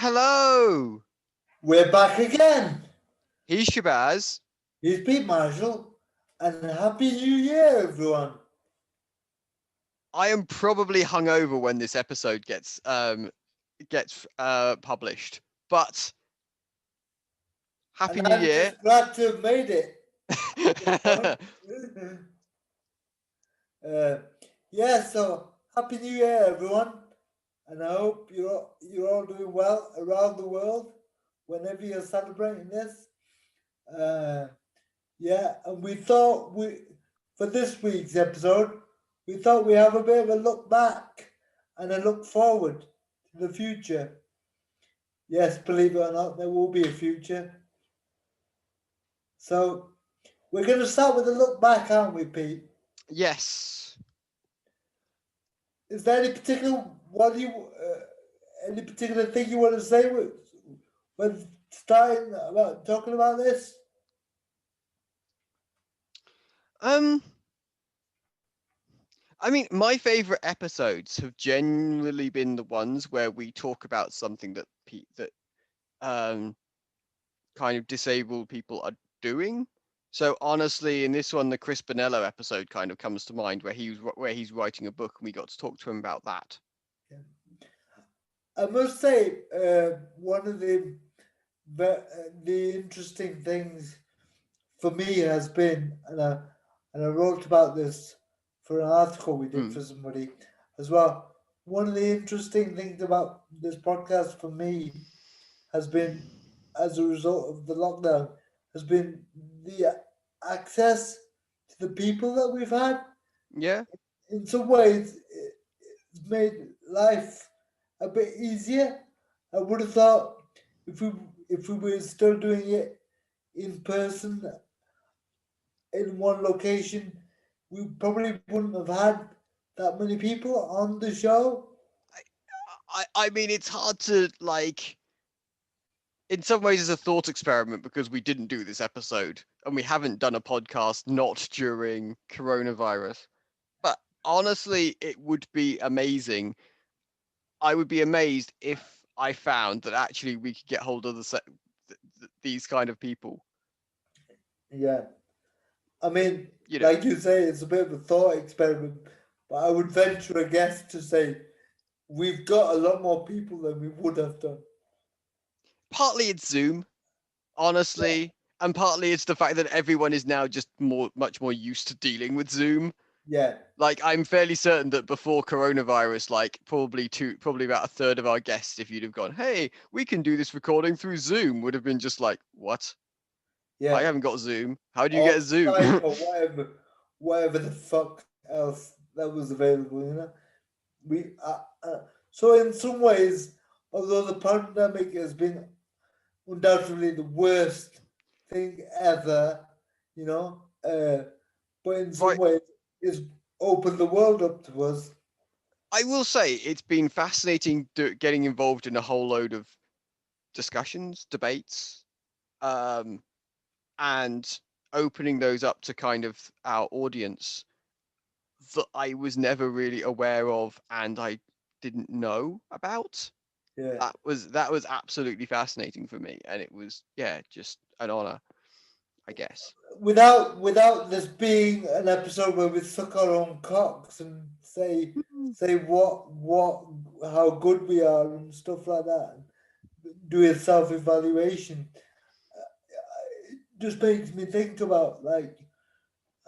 Hello! We're back again. He's Shabazz. Here's Pete Marshall, and Happy New Year, everyone. I am probably hungover when this episode gets published, but Happy And New I'm Year! just glad to have made it. So Happy New Year, everyone. And I hope you're all doing well around the world whenever you're celebrating this. And we thought for this week's episode, we thought we'd have a bit of a look back and a look forward to the future. Yes, believe it or not, there will be a future. So we're going to start with a look back, aren't we, Pete? Yes. Is there any particular thing you want to say when starting about talking about this? I mean, my favorite episodes have generally been the ones where we talk about something that kind of disabled people are doing. So honestly, in this one, the Chris Bonello episode kind of comes to mind, where he's writing a book, and we got to talk to him about that. Yeah. I must say, one of the interesting things for me has been, and I wrote about this for an article we did for somebody as well. One of the interesting things about this podcast for me has been, as a result of the lockdown, has been the access to the people that we've had. Yeah. In some ways, it's made life a bit easier. I would have thought if we were still doing it in person in one location, we probably wouldn't have had that many people on the show. I mean, it's hard to in some ways, it's a thought experiment because we didn't do this episode and we haven't done a podcast not during coronavirus. But honestly, it would be amazing. I would be amazed if I found that actually we could get hold of these kind of people. Yeah. I mean, You know, like you say, it's a bit of a thought experiment, but I would venture a guess to say we've got a lot more people than we would have done. partly it's Zoom, honestly, and partly it's the fact that everyone is now just much more used to dealing with Zoom. Yeah. Like, I'm fairly certain that before coronavirus, like probably about a third of our guests, if you'd have gone, hey, we can do this recording through Zoom, would have been just like, what? Yeah. I haven't got Zoom. How do you Or get Zoom? Skype or whatever the fuck else that was available, you know? So in some ways, although the pandemic has been undoubtedly the worst thing ever, you know, but in some Right. ways, it's opened the world up to us. I will say it's been fascinating getting involved in a whole load of discussions, debates, and opening those up to kind of our audience that I was never really aware of and I didn't know about. Yeah. That was absolutely fascinating for me, and it was just an honor, I guess. Without this being an episode where we suck our own cocks and say what how good we are and stuff like that, do a self evaluation. It just makes me think about like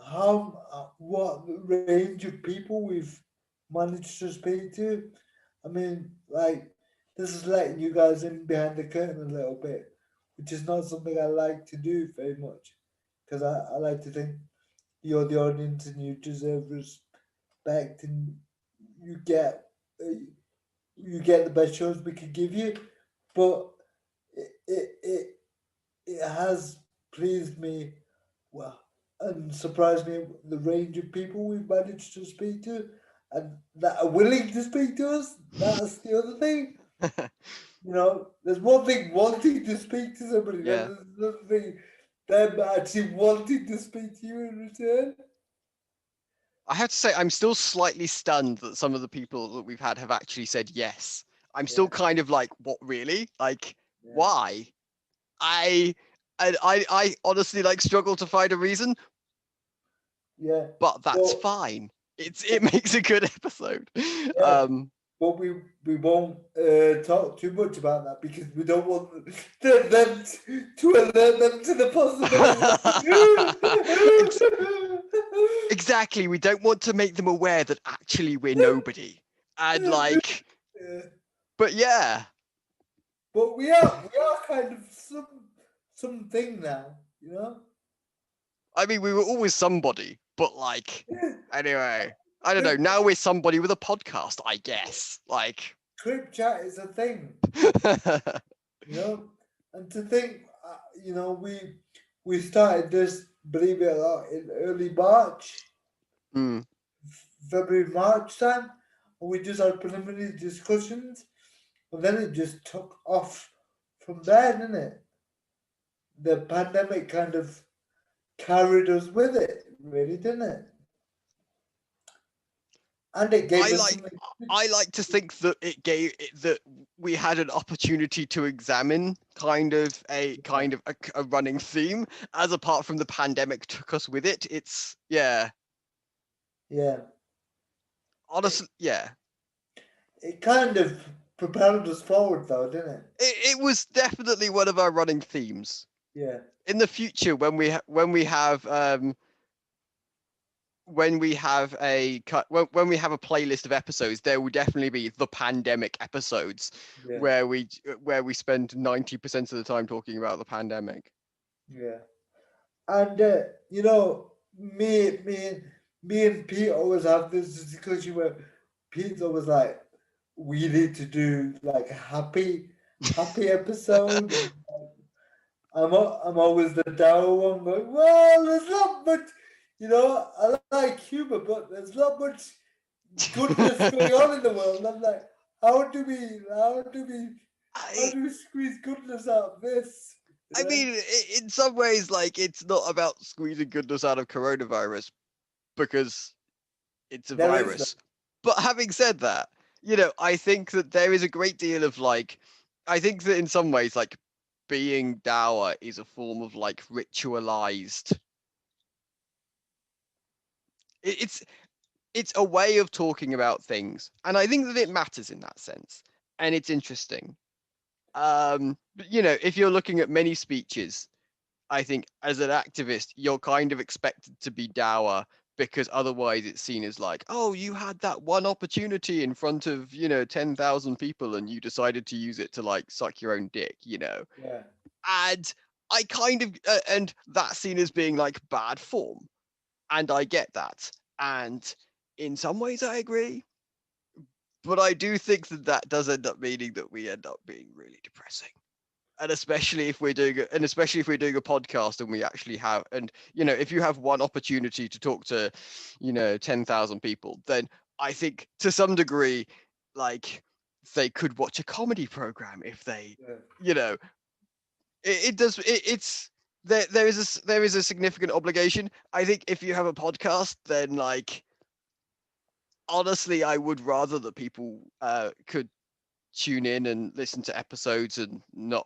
how what range of people we've managed to speak to. I mean, like this is letting you guys in behind the curtain a little bit, which is not something I like to do very much, because I like to think you're the audience and you deserve respect and you get uh, you get the best shows we can give you. But it it it, it has pleased me, well, and surprised me the range of people we've managed to speak to and that are willing to speak to us. That's the other thing. You know, there's one thing wanting to speak to somebody, Yeah. there's another thing them actually wanting to speak to you in return. I have to say, I'm still slightly stunned that some of the people that we've had have actually said yes. I'm still kind of like, what, really? Like, yeah, why? I honestly like struggle to find a reason, yeah. but that's Well, fine. It makes a good episode. yeah, but we won't talk too much about that because we don't want them to alert them to the Ex- possibility. exactly. We don't want to make them aware that actually we're nobody. And like, Yeah. but yeah. But we are kind of something now, you know. I mean, we were always somebody, but like, anyway, I don't know. Crip, Now we're somebody with a podcast, I guess. Like, Cripchat is a thing, you know. And to think, you know, we started this, believe it or not, in early March, mm. February, March time, and we just had preliminary discussions, and then it just took off from there, didn't it? The pandemic kind of carried us with it, really, didn't it? And it gave us something. I like to think that that we had an opportunity to examine kind of a running theme, as apart from the pandemic took us with it. It's yeah, Yeah, honestly, yeah. it kind of propelled us forward, though, didn't it? It was definitely one of our running themes. Yeah, In the future, when we have a when we have a playlist of episodes, there will definitely be the pandemic episodes yeah, where we spend 90% of the time talking about the pandemic. yeah. And you know, me and Pete always have this discussion where Pete's always like, we need to do like a happy episode, and I'm always the dour one going, well, there's not much, you know, I like humor, but there's not much goodness going on in the world. I'm like, how do we I squeeze goodness out of this? You I know? mean, in some ways, like, it's not about squeezing goodness out of coronavirus because it's a There is no, virus. But having said that, I think that there is a great deal of like, I think that in some ways, like, being dour is a form of like ritualized. It's a way of talking about things, and I think that it matters in that sense, and it's interesting. But, if you're looking at many speeches, I think as an activist, you're kind of expected to be dour because otherwise it's seen as like, oh, you had that one opportunity in front of, 10,000 people and you decided to use it to like suck your own dick. yeah. And I kind of, and that's seen as being like bad form. And I get that. And in some ways I agree. But I do think that that does end up meaning that we end up being really depressing. And especially if we're doing a podcast and we actually have, and if you have one opportunity to talk to 10,000 people, then I think to some degree, like, they could watch a comedy program if they, Yeah. you know it does it's there is a significant obligation. I think if you have a podcast, then like, honestly, I would rather that people could tune in and listen to episodes and not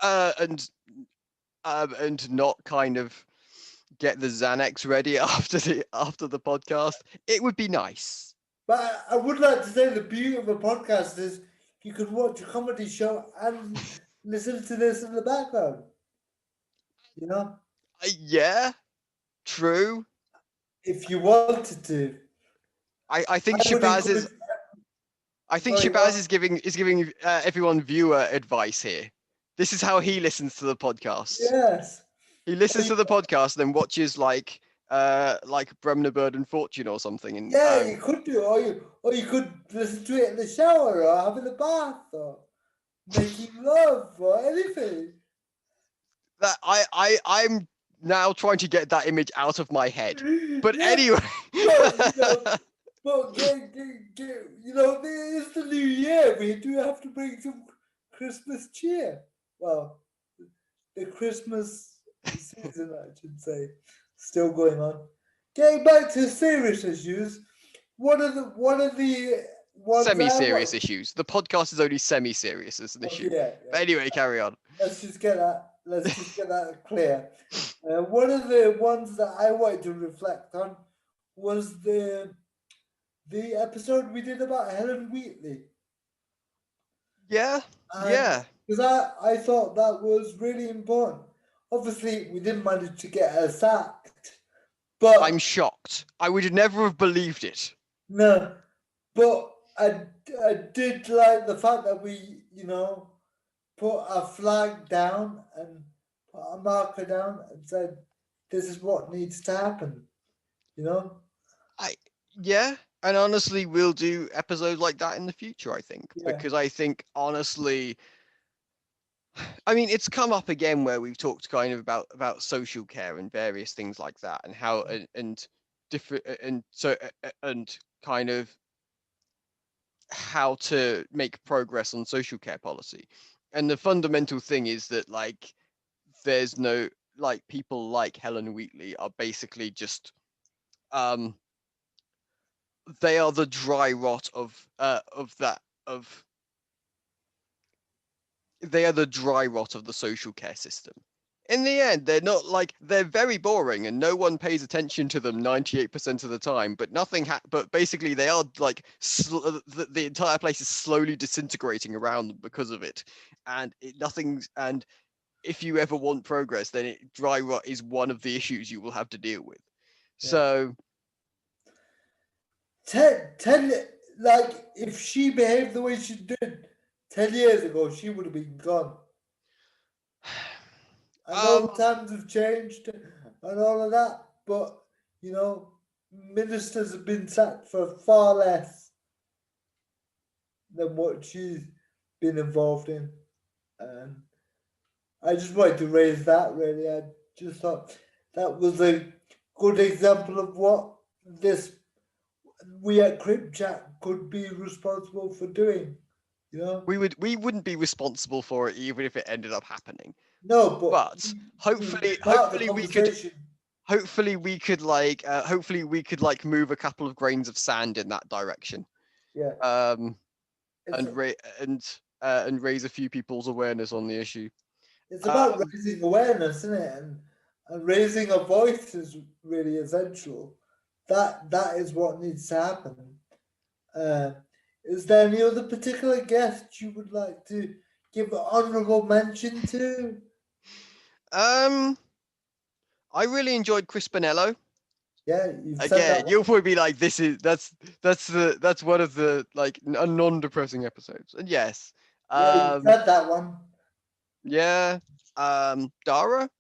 uh, and and not kind of get the Xanax ready after the podcast. It would be nice. But I would like to say the beauty of a podcast is you could watch a comedy show and listen to this in the background. You know, Yeah, true. if you wanted to, I think I would Shabazz encourage. is I think Sorry, Shabazz go. is giving everyone viewer advice here. This is how he listens to the podcasts. Yes. He Or listens you, to the podcast and then watches like Bremner Bird and Fortune or something. And yeah, you could do, or you could listen to it in the shower or having a bath or making love or anything. that I'm now trying to get that image out of my head. But Yeah, anyway. but you know, but you know, it's the new year. We do have to bring some Christmas cheer. Well, the Christmas season, I should say, still going on. Getting back to serious issues, what are the ones I Semi-serious watched. issues. The podcast is only semi-serious as an Okay, issue. yeah, But yeah. anyway, carry on. Let's just get that. Let's just get that clear. One of the ones that I wanted to reflect on was the episode we did about Helen Wheatley, Yeah, and yeah. because I thought that was really important. Obviously, we didn't manage to get her sacked, I'm but shocked. I would never have believed it. no, but I did like the fact that we, put a flag down and put a marker down and said, this is what needs to happen, you know? I yeah, and honestly, we'll do episodes like that in the future. I think Yeah. because I think honestly, I mean, it's come up again where we've talked kind of about social care and various things like that, and how and different and so and kind of how to make progress on social care policy. And the fundamental thing is that like there's no like people like Helen Wheatley are basically just um they are the dry rot of that of they are the dry rot of the social care system. In the end, they're not like they're very boring and no one pays attention to them 98% of the time, but but basically they are like the entire place is slowly disintegrating around them because of it. And nothing's and if you ever want progress, then dry rot is one of the issues you will have to deal with. Yeah. So Like, if she behaved the way she did 10 years ago, she would have been gone. I know um times have changed and all of that, but, ministers have been sacked for far less than what she's been involved in. And I just wanted to raise that, really. I just thought that was a good example of what this we at cripchat could be responsible for doing, you know? we wouldn't be responsible for it even if it ended up happening. No, but But we would be part of the conversation. hopefully we could like move a couple of grains of sand in that direction. Yeah. Um It's and and raise a few people's awareness on the issue. it's about Um raising awareness, isn't it? And raising a voice is really essential. That is what needs to happen. Uh, is there any other particular guest you would like to give honourable mention to? um I really enjoyed Chris Bonello. Yeah, you've said that Again, one. you'll probably be like, this is that's one of the like a non-depressing episodes. And yes, Yeah, you've um said that one. yeah, Dara.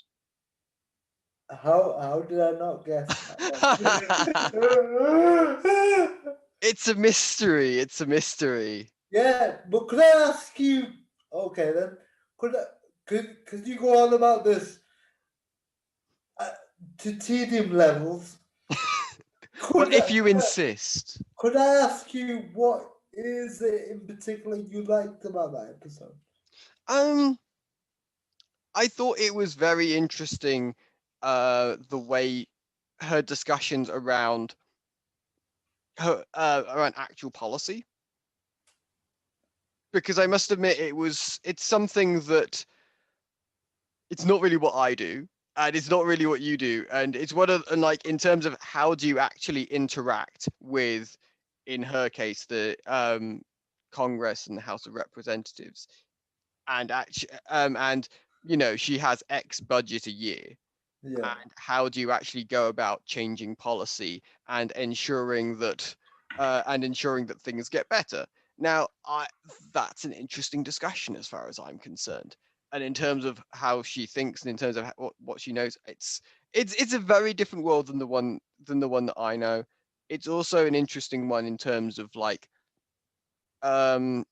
How did I not guess that one? It's a mystery. It's a mystery. Yeah, but could I ask you? Okay, then could you go on about this uh, to tedium levels? Well, Could if I, you insist. could I ask you what is it in particular you liked about that episode? Um, I thought it was very interesting, the way her discussions around her around actual policy. Because I must admit, it's something that it's not really what I do, and it's not really what you do, and it's one of and like in terms of how do you actually interact with, in her case, the Congress and the House of Representatives, and actually and she has X budget a year, Yeah, and how do you actually go about changing policy and ensuring that things get better. Now, that's an interesting discussion as far as I'm concerned, and in terms of how she thinks and in terms of what she knows, it's a very different world than the one that I know. It's also an interesting one in terms of like um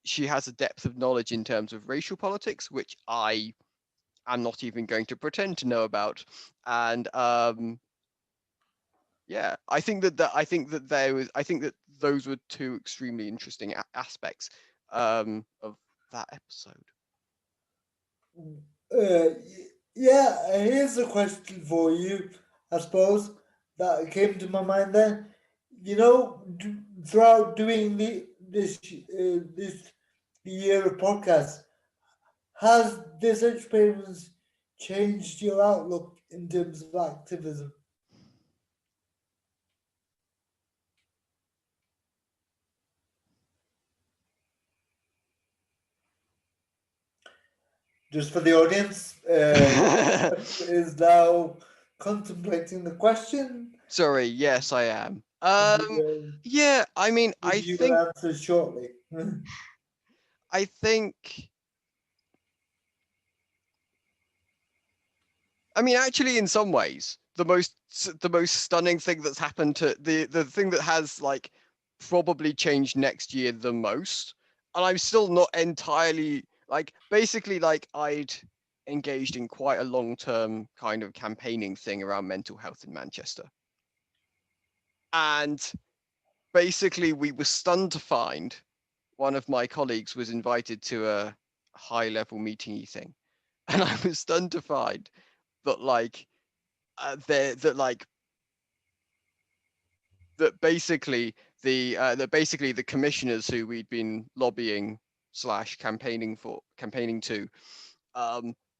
she has a depth of knowledge in terms of racial politics, which I'm not even going to pretend to know about. And yeah, I think that those were two extremely interesting aspects of that episode. yeah. Here's a question for you. I suppose that came to my mind then. Throughout doing this year of podcasts, has this experience changed your outlook in terms of activism? Just for the audience, is now contemplating the question. Sorry, yes, I am. We'll Yeah, I mean, give you an answer shortly. I think, I mean, actually, in some ways, the most stunning thing that's happened to the thing that has like probably changed next year the most, and I'm still not entirely like basically like I'd engaged in quite a long-term kind of campaigning thing around mental health in Manchester, and basically we were stunned to find one of my colleagues was invited to a high-level meeting thing, and I was stunned to find that like that like that basically the commissioners who we'd been lobbying slash campaigning to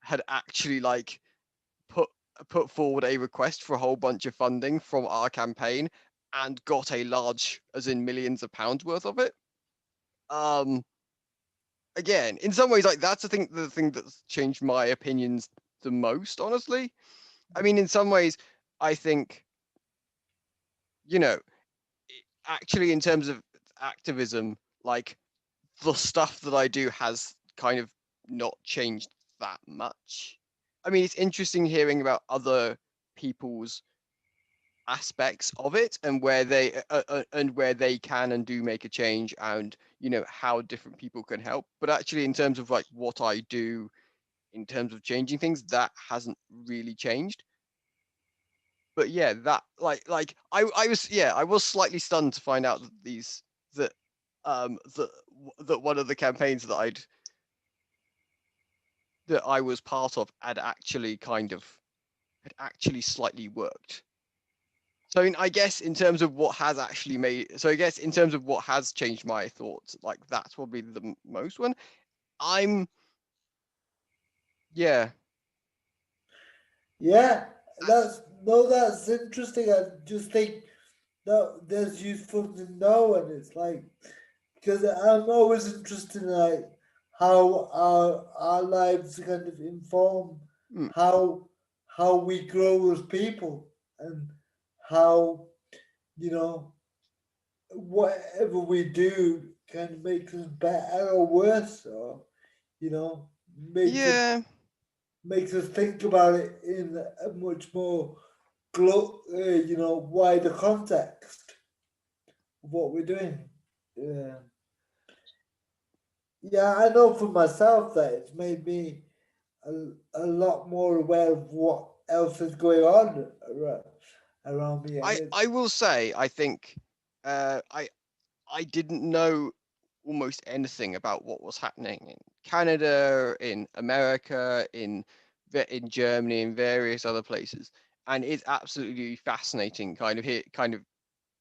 had actually like put put forward a request for a whole bunch of funding from our campaign and got a large, as in millions of pounds worth of it. um Again, in some ways, like that's the thing that's changed my opinions the most, honestly. I mean, in some ways, I think, you know, actually, in terms of activism, like the stuff that I do has kind of not changed that much. I mean, it's interesting hearing about other people's aspects of it and where they can and do make a change, and how different people can help. But actually, in terms of like what I do in terms of changing things, that hasn't really changed. But yeah, that I was slightly stunned to find out that that that one of the campaigns that I was part of had actually slightly worked. So I mean, I guess in terms of what has actually made, so I guess in terms of what has changed my thoughts, like that's probably the most one. I'm yeah. Yeah, That's that's interesting. I just think that that's useful to know, and it's like because I'm always interested in like how our lives kind of inform mm, how how we grow as people, and how you know whatever we do can make us better or worse, or you know makes us yeah. makes us think about it in a much more wider context of what we're doing. Yeah. Yeah, I know for myself that it's made me a lot more aware of what else is going on around me, and I will say I think uh, I I didn't know almost anything about what was happening in Canada, in America, in Germany, in various other places, and it's absolutely fascinating kind of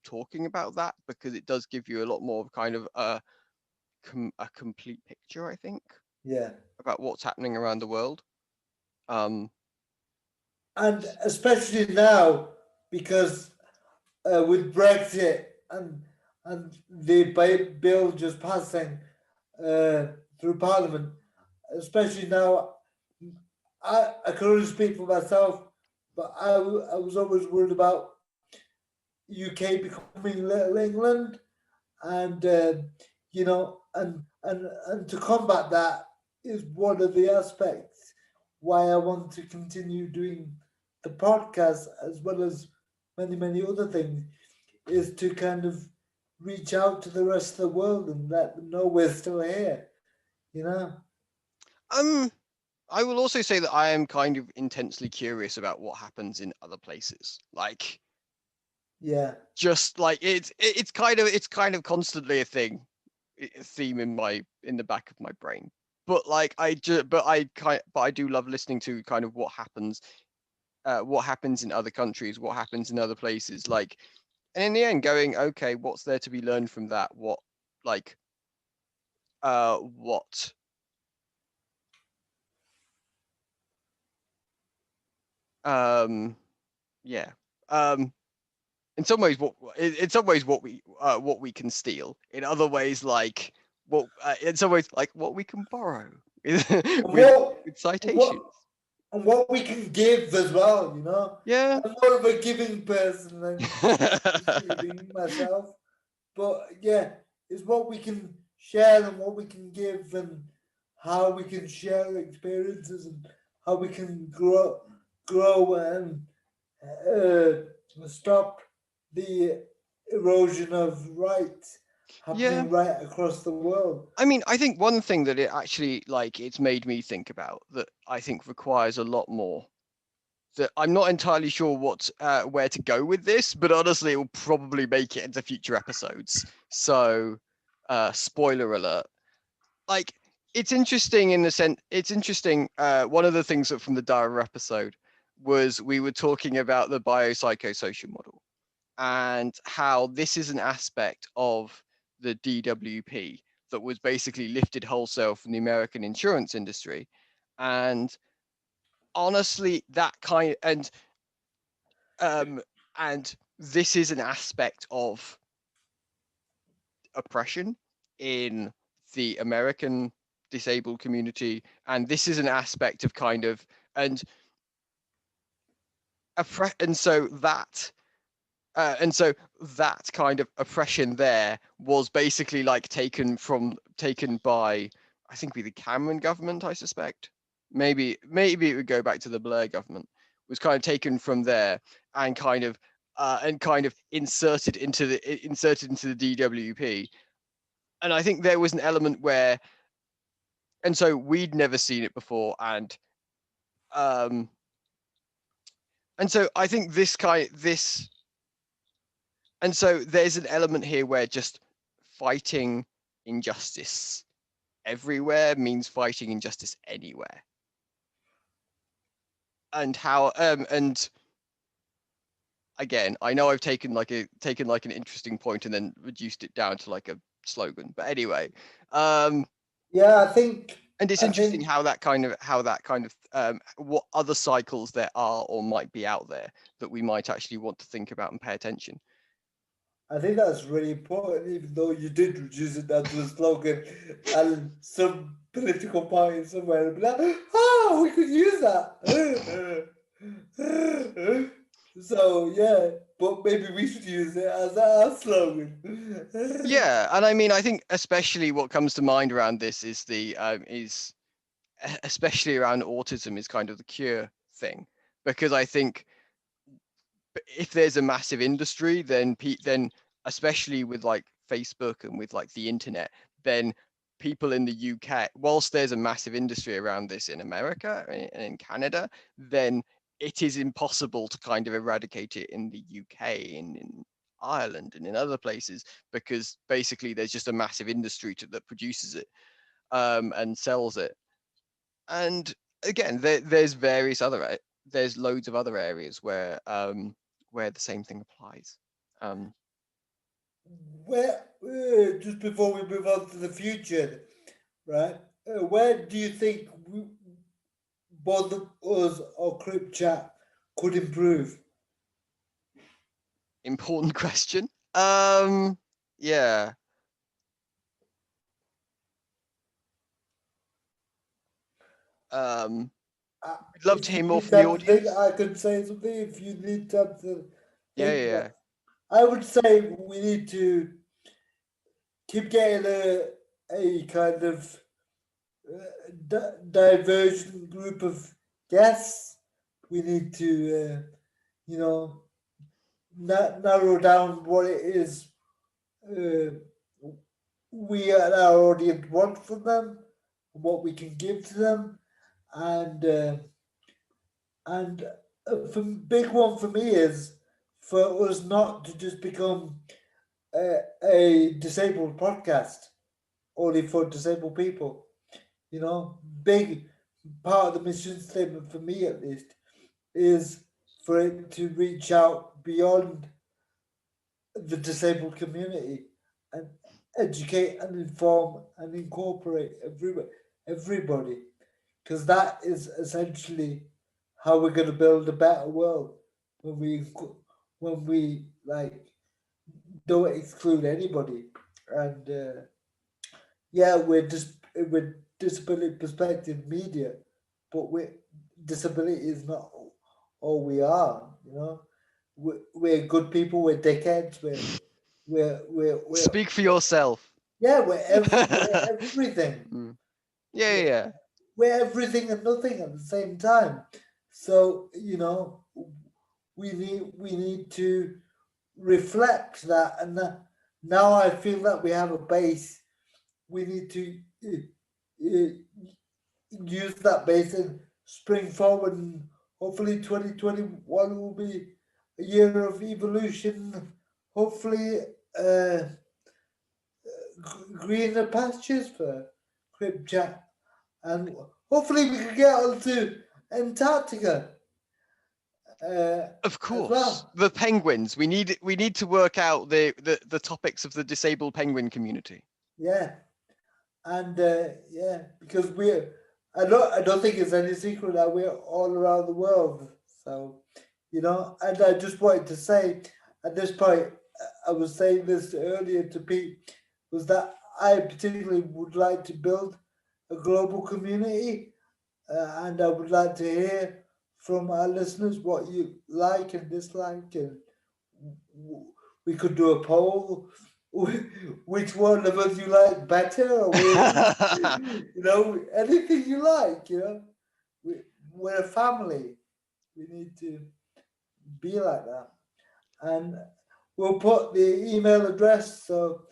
talking about that, because it does give you a lot more of kind of a complete picture, I think, yeah, about what's happening around the world. Um, and especially now because with Brexit and the bill just passing uh, through Parliament, especially now, I can only speak for myself, but I was always worried about UK becoming Little England, and and to combat that is one of the aspects why I want to continue doing the podcast as well as many other things, is to kind of reach out to the rest of the world and let them know we're still here. You know? um, I will also say that I am kind of intensely curious about what happens in other places. Like, Yeah, just like it's kind of constantly a theme in the back of my brain. But like but I do love listening to kind of what happens in other countries, what happens in other places, like, and in the end going, okay, what's there to be learned from that? What, like, what yeah in some ways what we can steal, in other ways like what in some ways like what we can borrow with What citations. what and what we can give as well, you know. Yeah. I'm more of a giving person than receiving myself. But yeah, it's what we can share and what we can give and how we can share experiences and how we can grow and stop the erosion of rights Yeah, happening right across the world. I mean, I think one thing that it actually like it's made me think about that I think requires a lot more, that I'm not entirely sure what where to go with this, but honestly, it will probably make it into future episodes. So, spoiler alert. Like, it's interesting in the sense. It's interesting. One of the things that from the Dara episode was we were talking about the biopsychosocial model and how this is an aspect of the DWP that was basically lifted wholesale from the American insurance industry, and honestly, that kind um, and this is an aspect of oppression in the American disabled community, and this is an aspect of kind of and and so that and so that kind of oppression there was basically like taken by, I think, be the Cameron government, I suspect. Maybe it would go back to the Blair government. Was kind of taken from there and kind of inserted into the DWP. And I think there was an element where, and so we'd never seen it before, um and so I think and so there's an element here where just fighting injustice everywhere means fighting injustice anywhere. And how and again, I know I've taken like an interesting point and then reduced it down to like a slogan. But anyway, Yeah, and it's I interesting think how that kind of what other cycles there are or might be out there that we might actually want to think about and pay attention. I think that's really important, even though you did reduce it down to a slogan, and some political party somewhere will be like, "Oh, we could use that." So yeah, but maybe we should use it as our slogan. Yeah, and I mean, I think especially what comes to mind around this is especially around autism is kind of the cure thing, because I think if there's a massive industry, then especially with like Facebook and with like the internet, then people in the UK, whilst there's a massive industry around this in America and in Canada, then it is impossible to kind of eradicate it in the UK and in Ireland and in other places, because basically there's just a massive industry that produces it and sells it. And again, there's loads of other areas where the same thing applies. Um, Where just before we move on to the future, right? Where do you think both of us or cripchat could improve? Important question. Yeah. Um, we'd love to If you hear more need from the time to think, audience. I could say something. If you need time to Yeah, think, yeah, but yeah. I would say we need to keep getting a kind of divergent group of guests. We need to, you know, narrow down what it is uh, we and our audience want from them, what we can give to them, and and a big one for me is for us not to just become a disabled podcast only for disabled people. You know, big part of the mission statement for me at least is for it to reach out beyond the disabled community and educate and inform and incorporate everybody, because that is essentially how we're going to build a better world, when we like don't exclude anybody. And yeah, we're disability perspective media, but disability is not all we are. You know, we're good people. We're dickheads. We're Speak for yourself. yeah. We're everything. Mm. Yeah. We're everything and nothing at the same time. So you know, we need to reflect that, and now I feel that we have a base. We need to use that base and spring forward, and hopefully 2021 will be a year of evolution. Hopefully, greener pastures for cripchat, and hopefully we can get onto Antarctica Of as course, well. the penguins. We need to work out the topics of the disabled penguin community. Yeah, and yeah, because I don't think it's any secret that we're all around the world. So, you know, and I just wanted to say at this point, I was saying this earlier to Pete, was that I particularly would like to build a global community, and I would like to hear from our listeners what you like and dislike, and we could do a poll. Which one of us you like better, or you know, anything you like. You know, we, we're a family. We need to be like that, and we'll put the email address so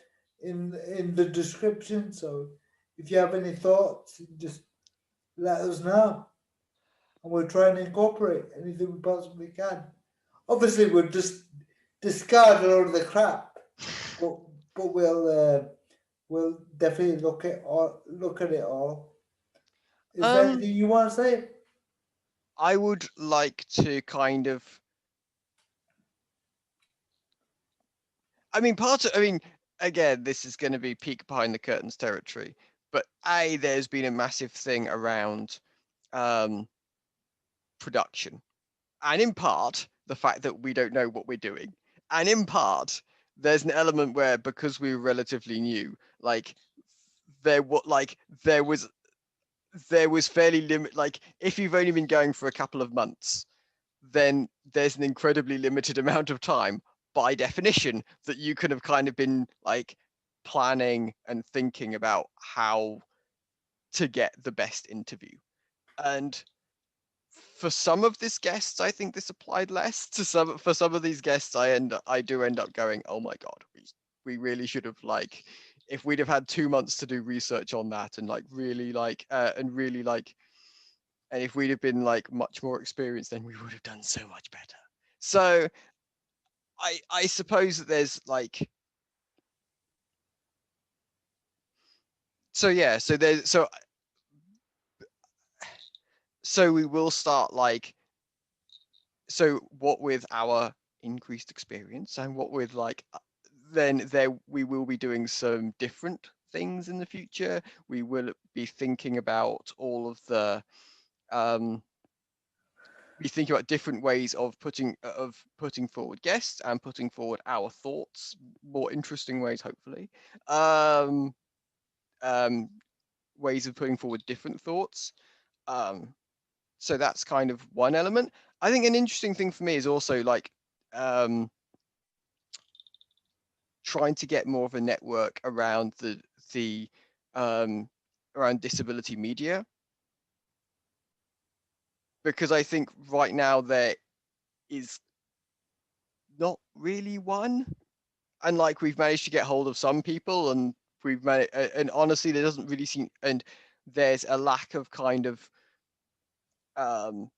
in the description. So if you have any thoughts, just let us know, and we'll try and incorporate anything we possibly can. Obviously, we'll just discard a lot of the crap, but but we'll definitely look at it all. Is there um, anything you want to say? I would like to kind of. I mean, again, this is going to be peek behind the curtains territory. But there's been a massive thing around um, production, and in part the fact that we don't know what we're doing, and in part there's an element where because we were relatively new, like there what like there was fairly limit. Like if you've only been going for a couple of months, then there's an incredibly limited amount of time by definition that you could have kind of been like planning and thinking about how to get the best interview. And for some of these guests, I think this applied less to some. For some of these guests, I do end up going, oh my god, we really should have like, if we'd have had 2 months to do research on that and like really like and really like, and if we'd have been like much more experienced, then we would have done so much better. So I suppose that there's like, so yeah, so there's so we will start like, so what with our increased experience and what with like, then there we will be doing some different things in the future. We will be thinking about all of the be thinking about different ways of putting forward guests and putting forward our thoughts, more interesting ways hopefully, um um ways of putting forward different thoughts. um so that's kind of one element. I think an interesting thing for me is also like um trying to get more of a network around the um, around disability media, because I think right now there is not really one, and like we've managed to get hold of some people, and we've managed, and honestly, there doesn't really seem, and there's a lack of kind of um,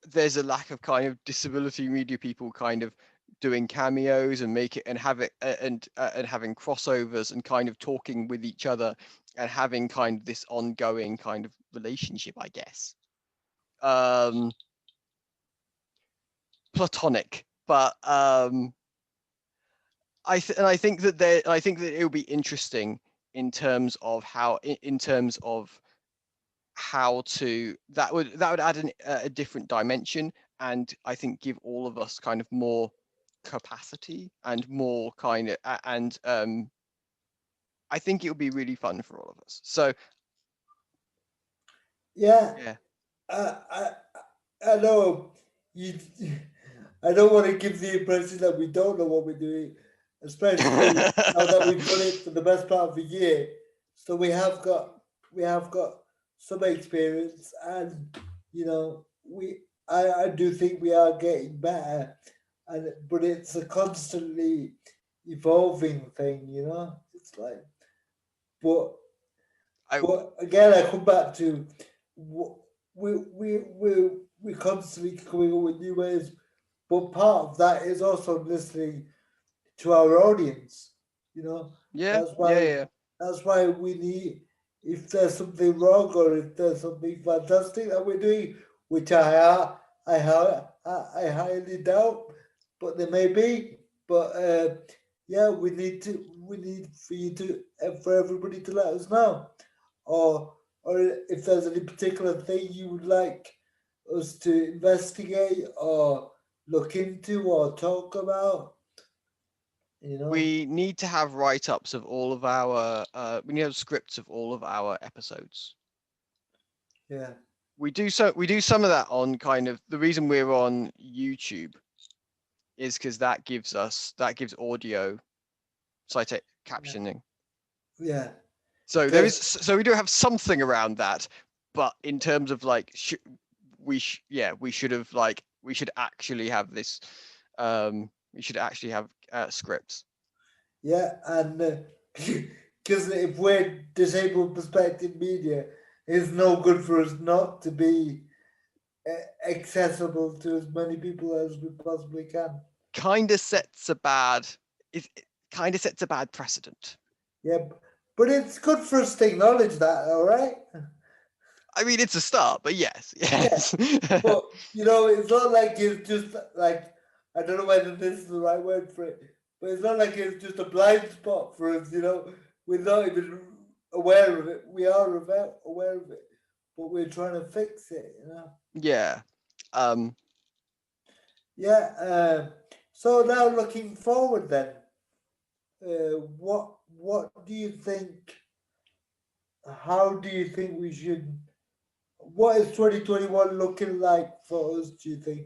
there's a lack of kind of disability media people kind of doing cameos and make it and have it and having crossovers and kind of talking with each other and having kind of this ongoing kind of relationship, I guess. um Platonic, but I think that it'll be interesting in terms of how how to that would add a different dimension, and I think give all of us kind of more capacity and more kind of and I think it would be really fun for all of us. So Yeah, yeah. I know you. I don't want to give the impression that we don't know what we're doing, especially now that we've done it for the best part of a year. So we have got some experience, and you know I do think we are getting better, and but it's a constantly evolving thing. You know, it's like but I but again, I come back to we constantly coming up with new ways. But part of that is also listening to our audience. You know, yeah, that's yeah, why yeah. that's why we need. If there's something wrong or if there's something fantastic that we're doing, which I highly doubt, but there may be. But yeah, we need for you to for everybody to let us know, or if there's any particular thing you would like us to investigate or look into or talk about, you know. We need to have write-ups of all of our we need to have scripts of all of our episodes. Yeah. We do some of that on kind of the reason we're on YouTube is because that gives audio cite Yeah. captioning. Yeah. So there is Because so we do have something around that, but in terms of like we should have like we should actually have this we should actually have scripts. yeah, and because if we're disabled perspective media, it's no good for us not to be accessible to as many people as we possibly can. Kind of sets a bad it kind of sets a bad precedent. Yeah, but it's good for us to acknowledge that, all right? I mean, it's a start, but yes, Yeah, yes. but you know, it's not like it's just like I don't know whether this is the right word for it, but it's not like it's just a blind spot for us. You know, we're not even aware of it. We are aware of it, but we're trying to fix it. You know. Yeah. Um, Yeah. So now looking forward, then, what do you think? How do you think we should? What is 2021 looking like for us? Do you think?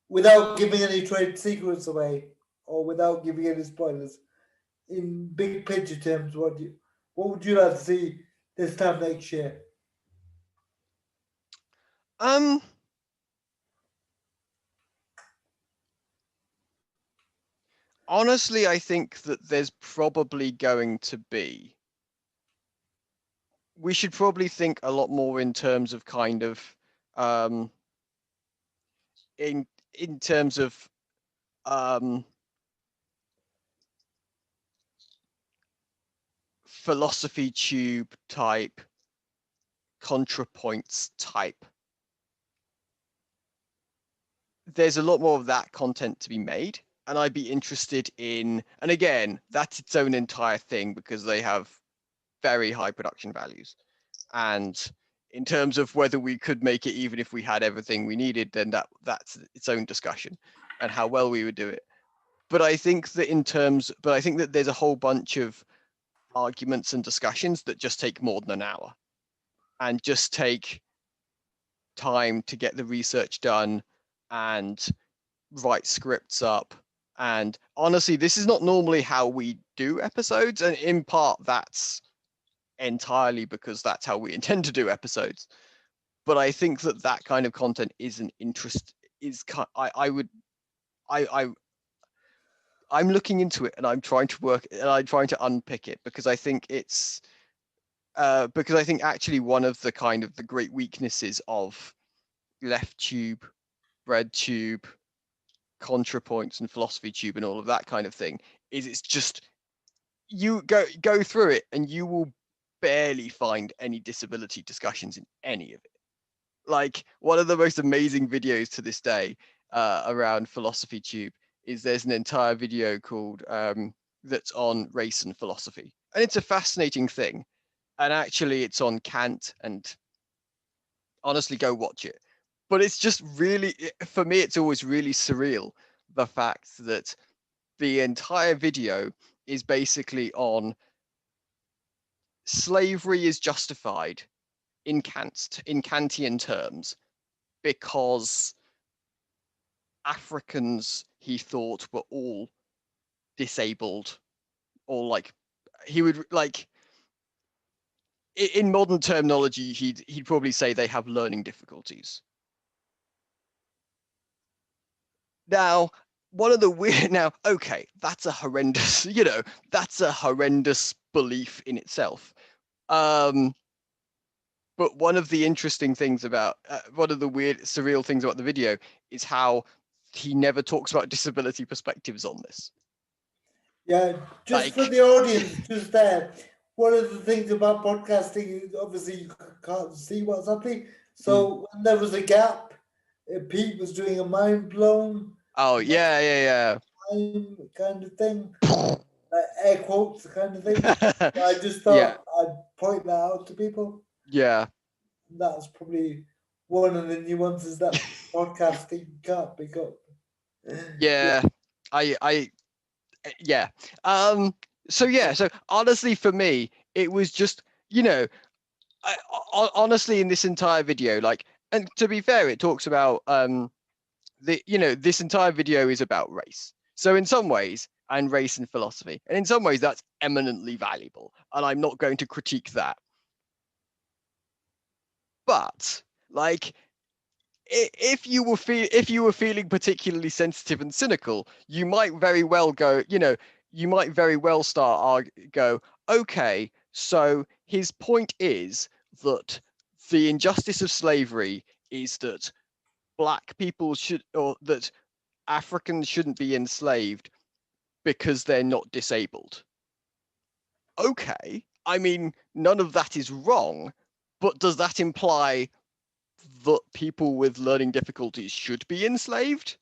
Without giving any trade secrets away or without giving any spoilers, in big picture terms, what would you like to see this time next year? um, honestly, I think that there's probably going to be. We should probably think a lot more in terms of kind of, um, in terms of um, philosophy tube type, ContraPoints type. There's a lot more of that content to be made, and I'd be interested in. And again, that's its own entire thing because they have very high production values. And in terms of whether we could make it, even if we had everything we needed, then that's its own discussion, and how well we would do it. But I think that there's a whole bunch of arguments and discussions that just take more than an hour, and just take time to get the research done and write scripts up. And honestly, this is not normally how we do episodes, and in part that's entirely because that's how we intend to do episodes. But I think that that kind of content is an interest. I would I I'm looking into it, and I'm trying to work and I'm trying to unpick it, because I think it's because I think actually one of the kind of the great weaknesses of left tube, bread tube, ContraPoints, and philosophy tube, and all of that kind of thing is it's just you go through it and you will barely find any disability discussions in any of it. Like one of the most amazing videos to this day around philosophy tube is there's an entire video called that's on race and philosophy, and it's a fascinating thing. And actually, it's on Kant, and honestly, go watch it. But it's just really, for me, it's always really surreal, the fact that the entire video is basically on slavery is justified in Kantian terms because Africans, he thought, were all disabled, or like he would like in modern terminology, he'd probably say they have learning difficulties. Now, one of the weird now, okay, that's a horrendous, that's a horrendous belief in itself. But one of the interesting things about one of the weird, surreal things about the video is how he never talks about disability perspectives on this. Yeah, just for Like, the audience, just there. One of the things about podcasting is obviously you can't see what's happening. So when there was a gap, Pete was doing a mind blown, oh yeah, kind of thing, yeah. air quotes kind of thing. I just Yeah, thought I'd point that out to people. yeah, That's probably one of the nuances that podcasting can't pick up. Yeah, yeah. I yeah. So yeah, so honestly for me, it was just, honestly in this entire video, like, and to be fair, it talks about this entire video is about race. So in some ways, and race and philosophy, and in some ways that's eminently valuable, and I'm not going to critique that. But like, if you were feeling particularly sensitive and cynical, you might very well go, you might very well go, okay, so his point is that the injustice of slavery is that black people should, or that Africans shouldn't be enslaved because they're not disabled. Okay, I mean, none of that is wrong, but does that imply that people with learning difficulties should be enslaved?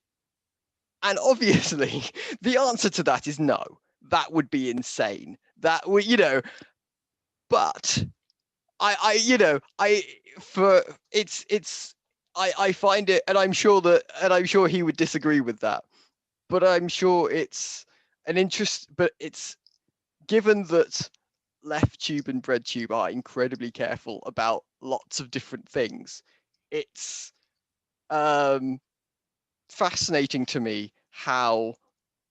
And obviously, the answer to that is no. That would be insane. That would, but I for it's I find it, and I'm sure he would disagree with that, but I'm sure it's an interest, but it's given that left tube and bread tube are incredibly careful about lots of different things. It's fascinating to me how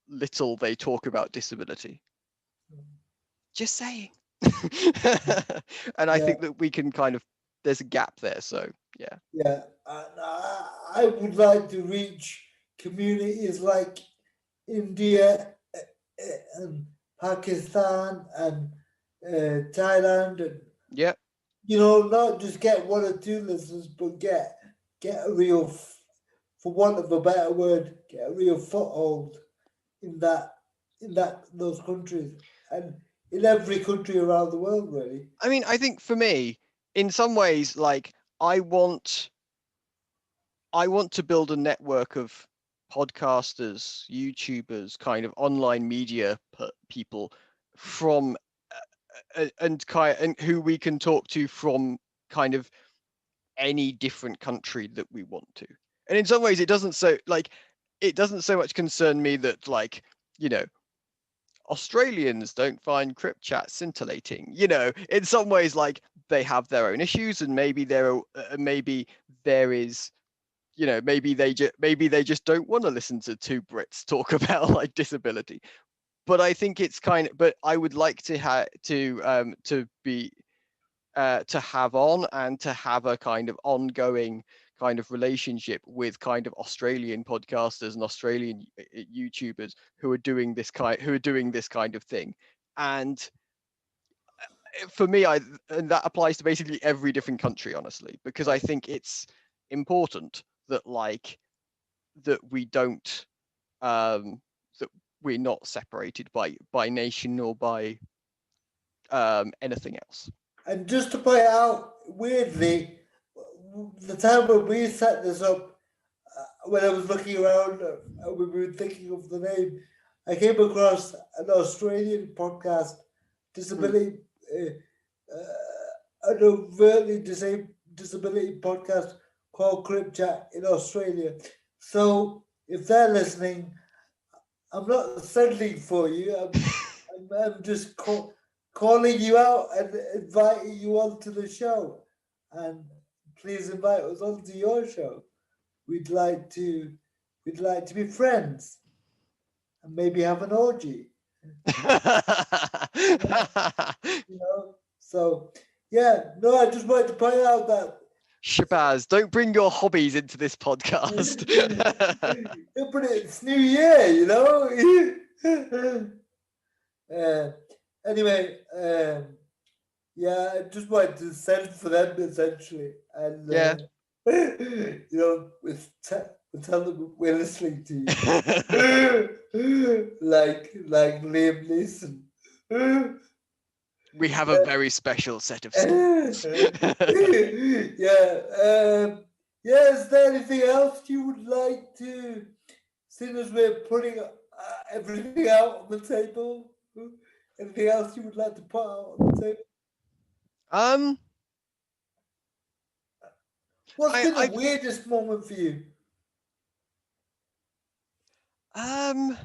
little they talk about disability. Just saying. And I yeah, think that we can kind of, there's a gap there. So yeah. yeah. And I would like to reach communities like India and Pakistan and Thailand, and Yeah. not just get one or two listeners, but get a real, for want of a better word, get a real foothold in those countries and in every country around the world, really. I mean, I think for me, in some ways, like I want to build a network of podcasters, YouTubers, kind of online media people from and who we can talk to from kind of any different country that we want to. And in some ways, it doesn't so much concern me that, like, you know Australians don't find cripchat scintillating. In some ways, like, they have their own issues, and maybe there is, maybe they just don't want to listen to two Brits talk about like disability. But I think it's but I would like to have on and to have a kind of ongoing kind of relationship with kind of Australian podcasters and Australian YouTubers who are doing this kind of thing. And for me, and that applies to basically every different country, honestly, because I think it's important that, like, that we don't that we're not separated by nation or by anything else. And just to point out, weirdly, the time when we set this up, when I was looking around, when we were thinking of the name, I came across an Australian podcast, disability, an overtly disability podcast called cripchat in Australia. So if they're listening, I'm not sending for you. I'm just calling you out and inviting you onto the show. And please invite us onto your show. We'd like to be friends and maybe have an orgy. Yeah, So no, I just wanted to point out that Shabazz, don't bring your hobbies into this podcast. but it's New Year, anyway, I just wanted to send for them essentially, and Yeah. we tell them we're listening to you, like Liam Neeson. We have a very special set of skills. Is there anything else you would like to, seeing as we're putting everything out on the table? Anything else you would like to put out on the table? What's been the weirdest moment for you? And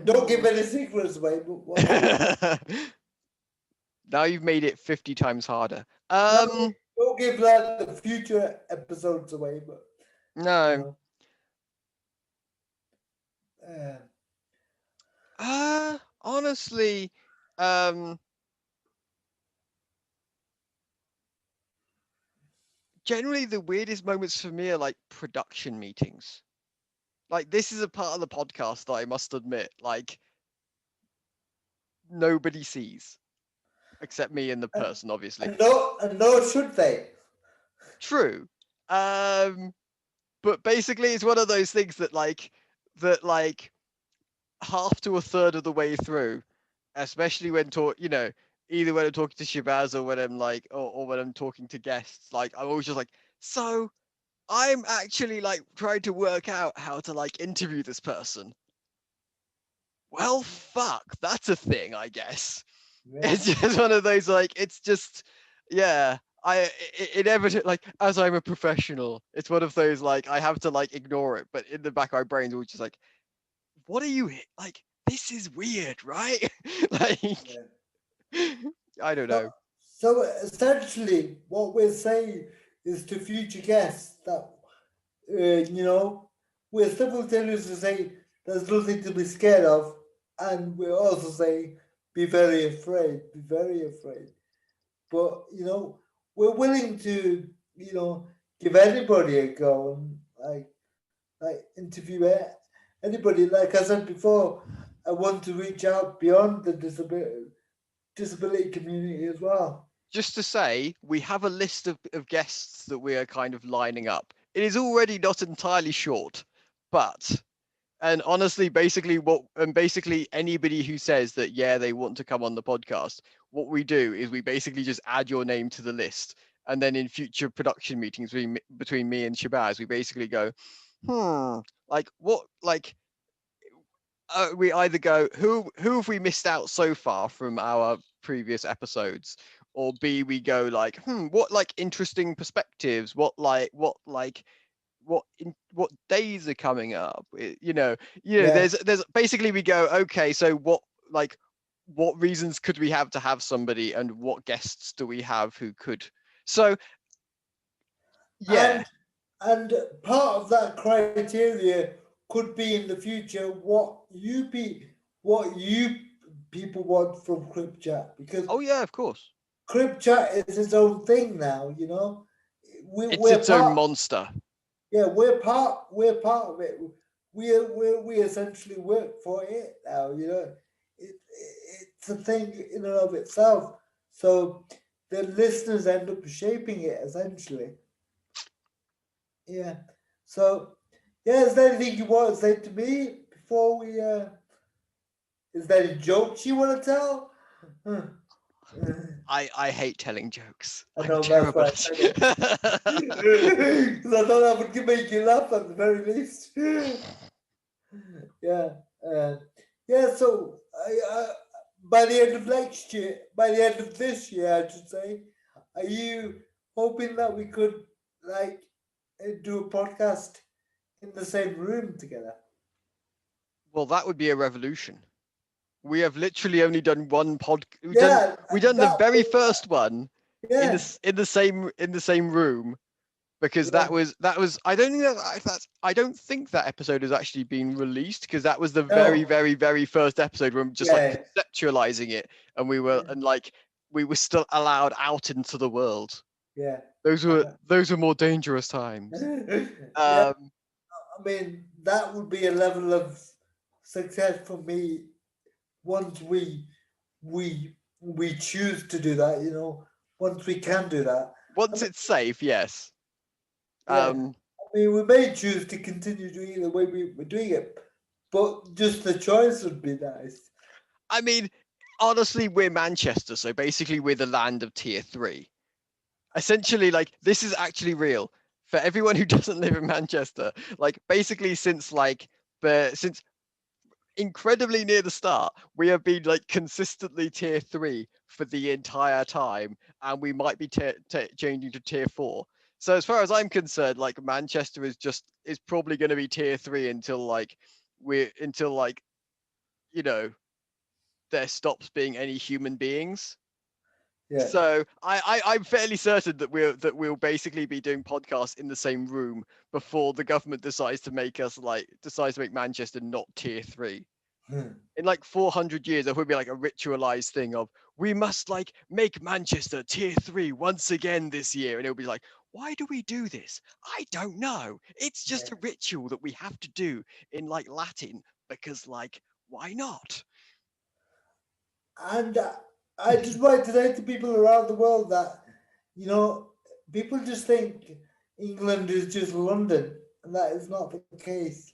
don't give any secrets away, but now you've made it 50 times harder. Don't give like the future episodes away, but no. Honestly, generally the weirdest moments for me are like production meetings. Like, this is a part of the podcast that I must admit, like, nobody sees except me and the person, obviously. And no, should they? True. But basically it's one of those things that half to a third of the way through, especially when either when I'm talking to Shabazz or when I'm like, or when I'm talking to guests, like, I'm always just like, so I'm actually like trying to work out how to like interview this person. Well, fuck, that's a thing, I guess. Yeah. It's just one of those, like, it's just, yeah. Inevitably, like, as I'm a professional, it's one of those, like, I have to like ignore it, but in the back of my brains, we're just like, what are you like? This is weird, right? Like, I don't know. So essentially, what we're saying is to future guests that we're simultaneously saying there's nothing to be scared of, and we're also saying be very afraid, But we're willing to give anybody a go and like interview anybody. Like I said before, I want to reach out beyond the disability community as well. Just to say, we have a list of guests that we are kind of lining up. It is already not entirely short, and honestly, basically anybody who says that, yeah, they want to come on the podcast, what we do is we basically just add your name to the list. And then in future production meetings between me and Shabazz, we basically go, like, what, like, we either go, who have we missed out so far from our previous episodes, or B, we go like, what like interesting perspectives, what days are coming up, there's basically, we go, okay, so what reasons could we have to have somebody, and what guests do we have who could, so yeah. And part of that criteria could be in the future what you people want from cripchat, because of course, cripchat is its own thing now. It's its own monster. Yeah, we're part of it. We essentially work for it now. It's a thing in and of itself. So the listeners end up shaping it essentially. Yeah. So, is there anything you want to say to me before we? Is there any jokes you want to tell? I hate telling jokes. I I'm know that's terrible why I at said it. it. Because I thought that would make you laugh at the very least. Yeah. Uh, yeah, so by the end of next year, by the end of this year, I should say, are you hoping that we could, like, do a podcast in the same room together? Well, that would be a revolution. We have literally only done one Yeah, we done the that, very first one yeah, in the same room, because yeah. that was I don't think I don't think that episode has actually been released, because that was the very No, very very first episode when we just like yeah, conceptualizing it, and we were still allowed out into the world. yeah. Those Uh, were more dangerous times. yeah, Um, I mean, that would be a level of success for me once we choose to do that, you know, once we can do that. I once mean, it's safe, yes. yeah, Um, I mean, we may choose to continue doing it the way we're doing it, but just the choice would be nice. I mean, honestly, we're Manchester, so basically we're the land of tier 3. Essentially, like, this is actually real for everyone who doesn't live in Manchester. Like, basically, since incredibly near the start, we have been like consistently tier 3 for the entire time, and we might be changing to tier 4. So as far as I'm concerned, like, Manchester is probably going to be tier 3 until like, you know, there stops being any human beings. Yeah. So I'm fairly certain that we'll basically be doing podcasts in the same room before the government decides to make Manchester not tier 3. Hmm. In like 400 years, there will be like a ritualized thing of, we must like make Manchester tier 3 once again this year, and it'll be like, why do we do this? I don't know. It's Yeah. just a ritual that we have to do in like Latin, because like, why not? And I just wanted to say to people around the world that, you know, people just think England is just London, and that is not the case.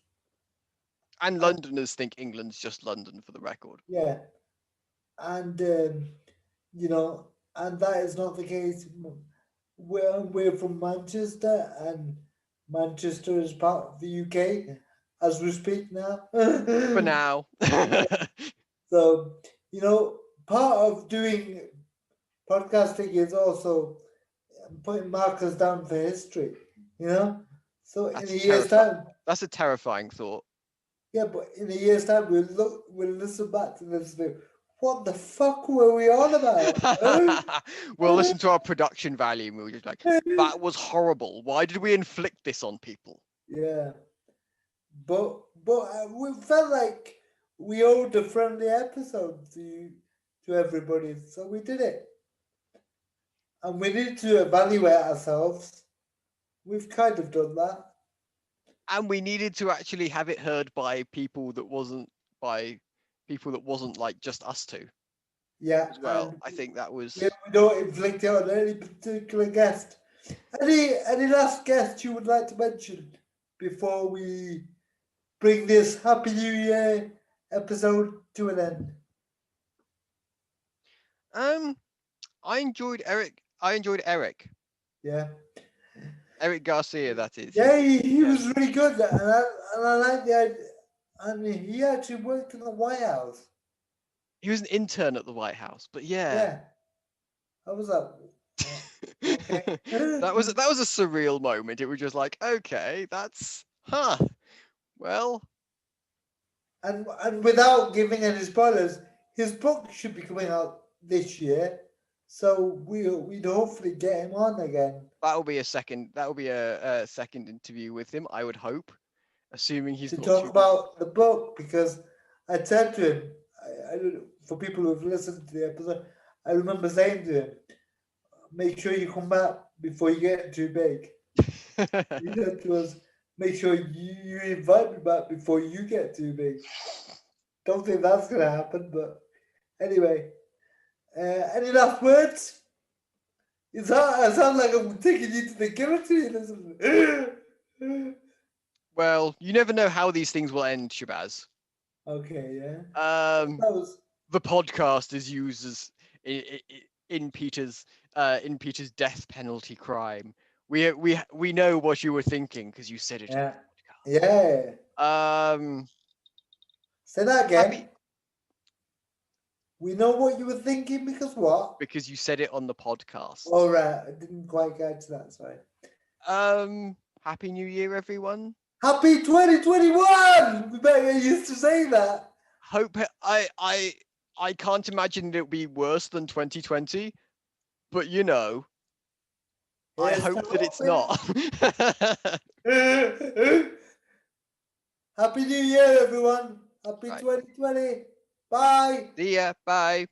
And And Londoners think England's just London, for the record. yeah, and you know, and that is not the case. We're from Manchester, and Manchester is part of the UK as we speak now. For now. So, you know, part of doing podcasting is also putting markers down for history, you know? So in a That's year's terrifying. time, That's a terrifying thought. yeah, but in a year's time, we'll listen back to this and go, what the fuck were we on about? We'll listen to our production value and we'll just like, that was horrible. Why did we inflict this on people? Yeah, but we felt like we owed a friendly episode to everybody, so we did it, and we need to evaluate ourselves. We've kind of done that. And we needed to actually have it heard by people that wasn't like just us two Yeah, as well. and I think that yeah, was. we don't inflict it on any particular guest. Any last guest you would like to mention before we bring this Happy New Year episode to an end? Um, I enjoyed Eric. I enjoyed Eric. Yeah, Eric Garcia, that is. yeah, he Yeah. was really good, and I like the idea. And he actually worked in the White House. He was an intern at the White House, but yeah. Yeah, I was like, oh, okay. That was a surreal moment. It was just like, okay, that's well, And without giving any spoilers, his book should be coming out this year, so we'd hopefully get him on again that will be a second interview with him, I would hope, assuming he's to not talk too busy. about the book because I said to him, for people who've listened to the episode, I remember saying to him, make sure you come back before you get too big. He said to us, make sure you invite me back before you get too big. Don't think that's going to happen, but anyway. Any last words? I sound like I'm taking you to the guillotine, isn't it? Well, you never know how these things will end, Shabazz. Okay, yeah. Um, That was the podcast is used as in Peter's death penalty crime. We know what you were thinking because you said it on Yeah. the Yeah. podcast. Say that again. Happy We know what you were thinking because what? because you said it on the podcast. All right. I didn't quite get to that. Sorry. Happy New Year, everyone. Happy 2021! We better get used to saying that. Hope I can't imagine it'll be worse than 2020, but you know, I Here's hope that it's to not. hoping. Happy New Year, everyone. Happy Right. 2020. Bye. See ya. Bye.